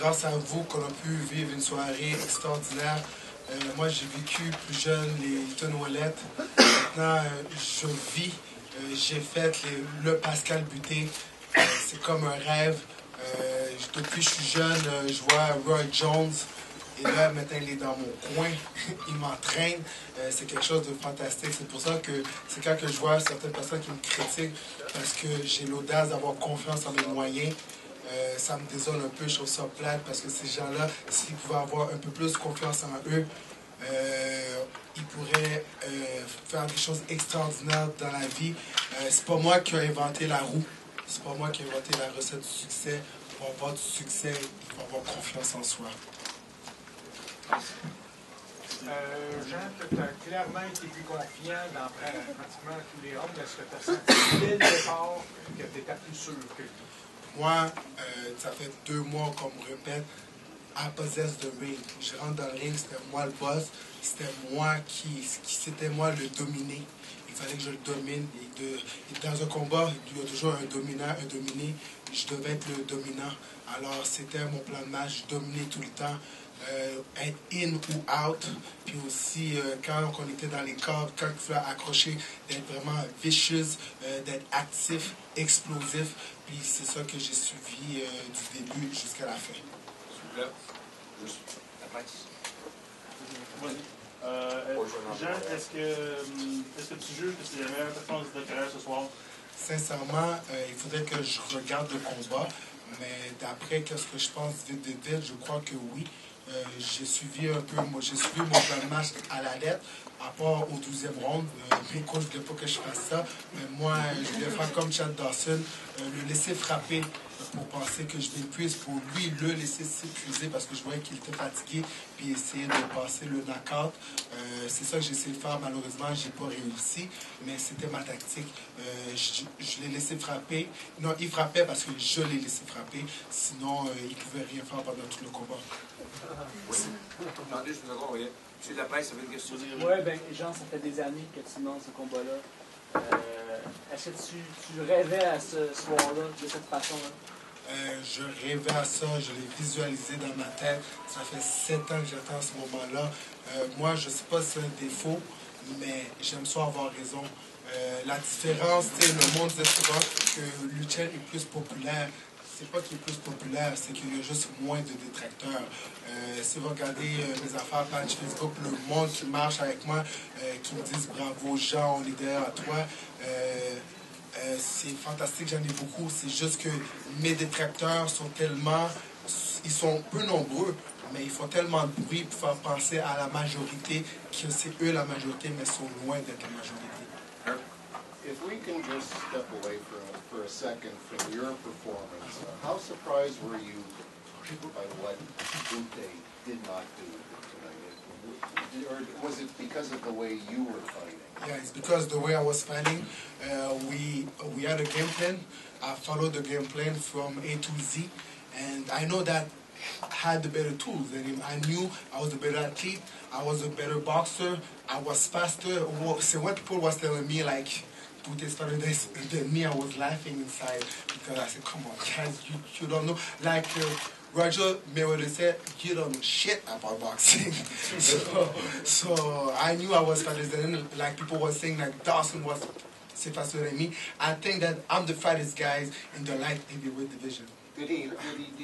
grâce à vous qu'on a pu vivre une soirée extraordinaire. Moi, j'ai vécu plus jeune les Hilton Ouellette. Maintenant, je vis. J'ai fait le Pascal Buté. C'est comme un rêve. Depuis que je suis jeune, je vois Roy Jones. Et là, maintenant, il est dans mon coin. Il m'entraîne. C'est quelque chose de fantastique. C'est pour ça que c'est quand que je vois certaines personnes qui me critiquent parce que j'ai l'audace d'avoir confiance en mes moyens. Ça me désole un peu, je trouve ça plate parce que ces gens-là, s'ils pouvaient avoir un peu plus confiance en eux, ils pourraient faire des choses extraordinaires dans la vie. C'est pas moi qui ai inventé la roue. C'est pas moi qui ai inventé la recette du succès. Pour avoir du succès, il faut avoir confiance en soi. Jean, tu as clairement été plus confiant dans pratiquement tous les hommes. Est-ce que tu as senti dès le départ que tu étais plus sûr que lui? Moi, ça fait 2 mois qu'on me répète I possess the ring. Je rentre dans le ring, c'était moi le boss. C'était moi c'était moi le dominé. Il fallait que je le domine. Et dans un combat, il y a toujours un dominant, un dominé. Je devais être le dominant. Alors, c'était mon plan de match. Je dominais tout le temps. Être in ou out. Puis aussi, quand on était dans les cordes, quand il fallait accrocher, d'être vraiment vicious, d'être actif, explosif. Puis c'est ça que j'ai suivi du début jusqu'à la fin. Super. Juste la presse. Jean, est-ce que tu juges que c'est la meilleure performance de ta carrière ce soir? Sincèrement, il faudrait que je regarde le combat, mais d'après ce que je pense vite, je crois que oui. J'ai suivi un peu, j'ai suivi mon plan de match à la lettre, à part au 12e round. Mes coachs ne voulaient pas que je fasse ça, mais moi, je voulais faire comme Chad Dawson, le laisser frapper pour penser que je m'épuise, pour lui le laisser s'épuiser parce que je voyais qu'il était fatigué, puis essayer de passer le knockout. C'est ça que j'ai essayé de faire, malheureusement, je n'ai pas réussi, mais c'était ma tactique. Je l'ai laissé frapper. Non, il frappait parce que je l'ai laissé frapper, sinon il ne pouvait rien faire pendant tout le combat. Oui. Attendez, je vous entends, oui. Monsieur de la presse, ça veut une question. Oui, bien, Jean, ça fait des années que tu mens ce combat-là. Est-ce que tu rêvais à ce soir-là, de cette façon-là? Je rêvais à ça, je l'ai visualisé dans ma tête. Ça fait 7 ans que j'attends ce moment-là. Moi, je ne sais pas si c'est un défaut, mais j'aime ça avoir raison. La différence, le monde dit souvent que Lucien est plus populaire. C'est pas qu'il est plus populaire, c'est qu'il y a juste moins de détracteurs. Si vous regardez mes affaires, page Facebook, le monde qui marche avec moi, qui me disent bravo Jean, on est derrière toi. C'est fantastique, j'en ai beaucoup. C'est juste que mes détracteurs sont tellement... Ils sont peu nombreux, mais ils font tellement de bruit pour faire penser à la majorité que c'est eux la majorité, mais sont loin d'être la majorité. If we can just step away for a second from your performance, how surprised were you by what Butte did not do tonight? Or was it because of the way you were fighting? Yeah, it's because the way I was fighting. We had a game plan. I followed the game plan from A to Z, and I know that I had the better tools than him. I knew I was a better athlete. I was a better boxer. I was faster. So when people was telling me like, Butte started this, than me, I was laughing inside because I said, "Come on, guys, you don't know." Like Roger Mayweather said, "You don't know shit about boxing." so I knew I was faster than him. Like people were saying, like Dawson was faster than me. I think that I'm the fattest guys in the light heavyweight division. Did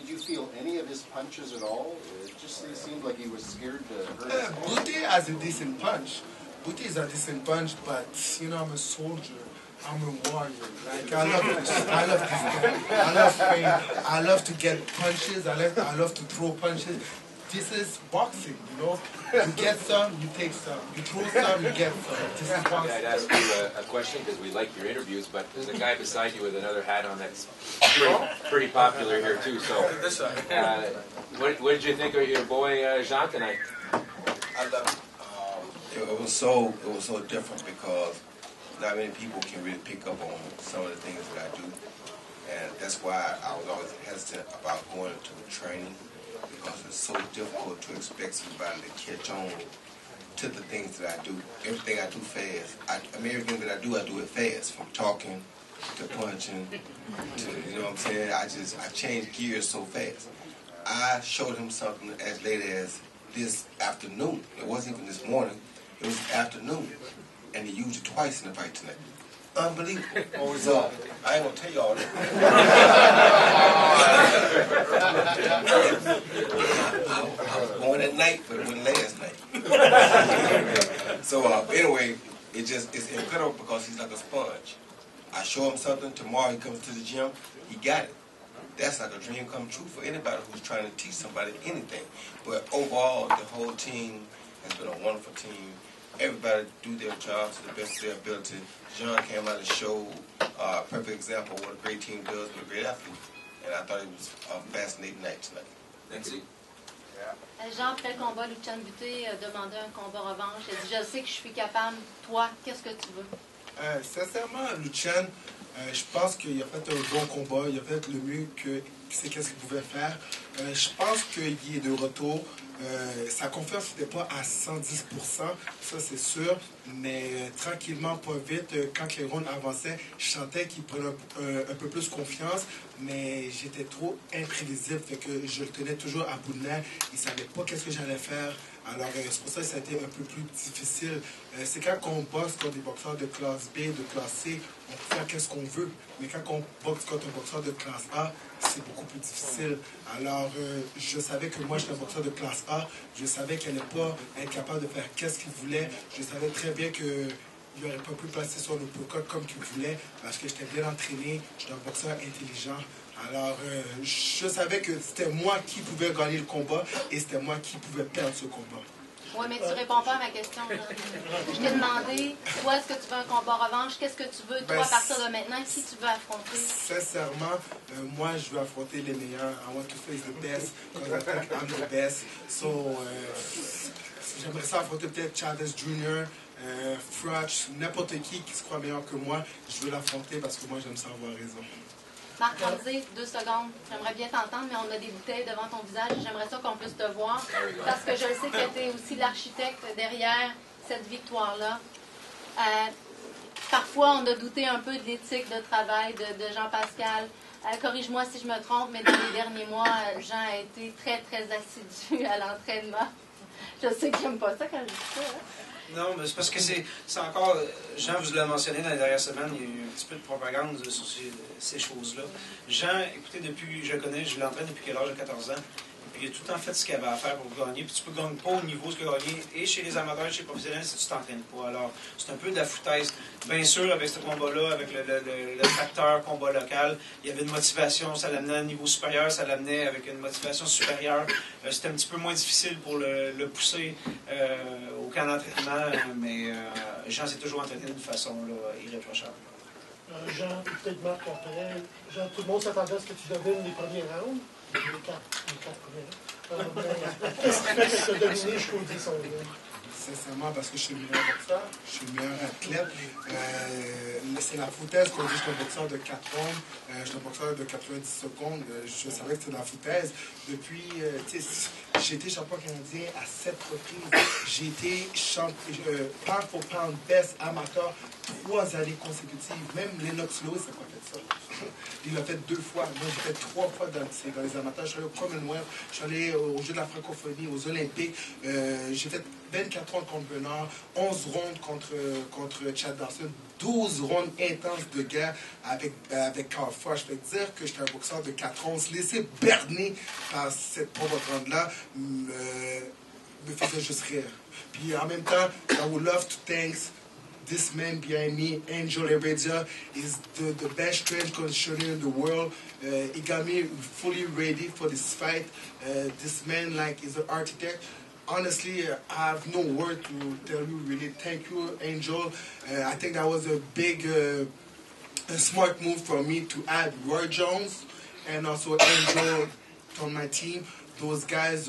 you feel any of his punches at all? It just seemed like he was scared to hurt his hand. Butte has a decent punch. Butte is a decent punch, but you know, I'm a soldier. I'm a warrior. Like I love this game. I love pain. I love to get punches. I love to throw punches. This is boxing, you know. You get some, you take some. You throw some, you get some. This is boxing. I'd ask you a question because we like your interviews, but there's a guy beside you with another hat on that's pretty popular here too. So, what did you think of your boy Jean tonight? I love it. It was so different because not many people can really pick up on some of the things that I do, and that's why I was always hesitant about going into the training. Because it's so difficult to expect somebody to catch on to the things that I do. Everything I do fast. Everything that I do it fast. From talking to punching to, you know what I'm saying? I change gears so fast. I showed him something as late as this afternoon. It wasn't even this morning. It was afternoon. And he used it twice in the fight tonight. Unbelievable. So, I ain't going to tell you all that. I was going at night, but it wasn't last night. So, anyway, it's incredible because he's like a sponge. I show him something, tomorrow he comes to the gym, he got it. That's like a dream come true for anybody who's trying to teach somebody anything. But overall, the whole team has been a wonderful team. Everybody do their job to the best of their ability. Jean came out and showed a perfect example of what a great team does with a great athlete. And I thought it was a fascinating night tonight. Thanks. Jean, après le combat, Lucien Butté a demandé un combat revanche. Il a dit, je sais que je suis capable. Toi, qu'est-ce que tu veux? Sincèrement, Lucien, je pense qu'il a fait un bon combat. Il a fait le mieux que c'est qu'est-ce qu'il pouvait faire. Je pense qu'il est de retour. Sa confiance n'était pas à 110%, ça c'est sûr, mais tranquillement, pas vite, quand les rounds avançaient, je sentais qu'il prenait un peu plus confiance, mais j'étais trop imprévisible, fait que je le tenais toujours à bout de nerfs, il ne savait pas qu'est-ce que j'allais faire, alors c'est pour ça que ça a été un peu plus difficile. C'est quand on boxe contre des boxeurs de classe B, de classe C, on peut faire qu'est-ce qu'on veut, mais quand on boxe contre un boxeur de classe A, c'est beaucoup plus difficile. Alors, je savais que moi, j'étais un boxeur de classe A. Je savais qu'elle n'allait pas être capable de faire qu'est-ce qu'il voulait. Je savais très bien qu'il n'aurait pas pu passer son uppercut comme qu'il voulait parce que j'étais bien entraîné. J'étais un boxeur intelligent. Alors, je savais que c'était moi qui pouvais gagner le combat et c'était moi qui pouvais perdre ce combat. Oui, mais tu ne réponds pas à ma question. Je t'ai demandé, toi, est-ce que tu veux un combat revanche? Qu'est-ce que tu veux, toi, à partir de maintenant? Qui tu veux affronter? Sincèrement, moi, je veux affronter les meilleurs. I want to face the best, because I think I'm the best. So, j'aimerais ça affronter peut-être Chavez Jr., Frotch, n'importe qui se croit meilleur que moi. Je veux l'affronter parce que moi, j'aime ça avoir raison. Marc Ramsey, 2 secondes. J'aimerais bien t'entendre, mais on a des bouteilles devant ton visage. J'aimerais ça qu'on puisse te voir. Parce que je le sais que tu es aussi l'architecte derrière cette victoire-là. Parfois, on a douté un peu de l'éthique de travail de Jean-Pascal. Corrige-moi si je me trompe, mais dans les derniers mois, Jean a été très, très assidu à l'entraînement. Je sais qu'il n'aime pas ça quand je dis ça. Hein? Non, mais c'est parce que c'est encore, Jean vous l'a mentionné dans les dernières semaines, il y a eu un petit peu de propagande sur ces choses-là. Jean, écoutez, je le connais, je l'entraîne depuis quel âge, de 14 ans. Puis il a tout le temps fait ce qu'il avait à faire pour gagner. Puis tu peux gagner pas au niveau ce qu'il a gagné, et chez les amateurs, et chez les professionnels, si tu t'entraînes pas. Alors, c'est un peu de la foutaise. Bien sûr, avec ce combat-là, avec le facteur combat local, il y avait une motivation, ça l'amenait à un niveau supérieur, ça l'amenait avec une motivation supérieure. C'était un petit peu moins difficile pour le pousser au camp d'entraînement, mais Jean s'est toujours entraîné d'une façon irréprochable. Jean, peut-être Marc après. Jean, tout le monde s'attendait à ce que tu devines les premiers rounds. Les quatre premiers rounds. Qu'est-ce qui fait que tu as dominé jusqu'au 10 rounds? Sincèrement, parce que je suis le meilleur boxeur, je suis le meilleur athlète. C'est la foutaise qu'on dit que je suis un boxeur de 4 rounds, je suis un boxeur de 90 secondes. Je savais que c'était la foutaise. Depuis, j'ai été champion canadien à 7 reprises. J'ai été pound for pound best amateur 3 années consécutives. Même Lennox Lewis n'a pas fait ça. Il l'a fait 2 fois. Moi, j'ai fait 3 fois dans les amateurs. Je suis allé au Commonwealth, je suis allé aux Jeux de la francophonie, aux Olympiques. J'ai fait 24 rounds contre Bernard, 11 rounds contre Chad Dawson, 12 rounds intenses de guerre avec Carl Froch. Je peux dire que j'étais un boxeur de 4 rounds. Se laisser berner par cette propagande-là me faisait juste rire. Puis en même temps, I would love to thank this man behind me, Angel Heredia, is the best strength conditioner in the world. He got me fully ready for this fight. This man, is an architect. Honestly, I have no word to tell you. Really, thank you, Angel. I think that was a big, a smart move for me to add Roy Jones and also Angel on my team. Those guys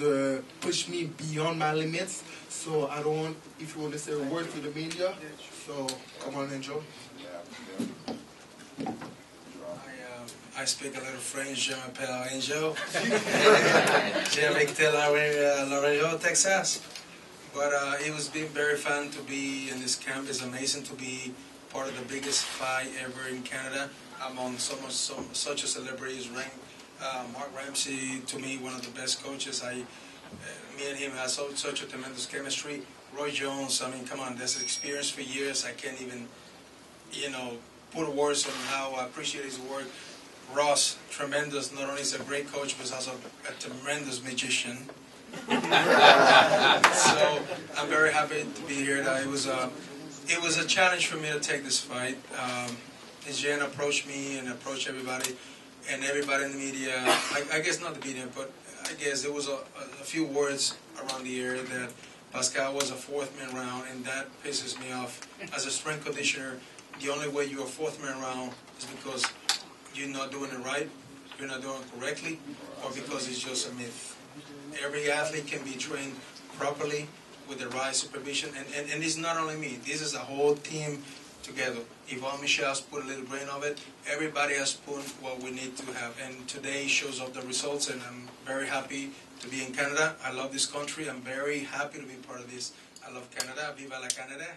push me beyond my limits. So I don't want, if you want to say a word to the media. So come on, Angel. I speak a little French, je m'appelle Angel. J'ai habité Laredo, Texas. But it was been very fun to be in this camp. It's amazing to be part of the biggest fight ever in Canada among such a celebrities Mark Ramsey, to me, one of the best coaches. Me and him have such a tremendous chemistry. Roy Jones, I mean, come on, that's experience for years. I can't even, put words on how I appreciate his work. Ross, tremendous. Not only is a great coach, but also a tremendous magician. So I'm very happy to be here. It was a challenge for me to take this fight. Jen approached me and approached everybody, and everybody in the media. I guess not the media, but I guess there was a few words around the area that Pascal was a fourth-man round, and that pisses me off. As a strength conditioner, the only way you're a fourth-man round is because you're not doing it right, you're not doing it correctly, or because it's just a myth. Every athlete can be trained properly with the right supervision, and it's not only me. This is a whole team together. Yvonne Michel's put a little brain of it. Everybody has put what we need to have, and today shows up the results, and I'm very happy to be in Canada. I love this country. I'm very happy to be part of this. I love Canada. Viva la Canada.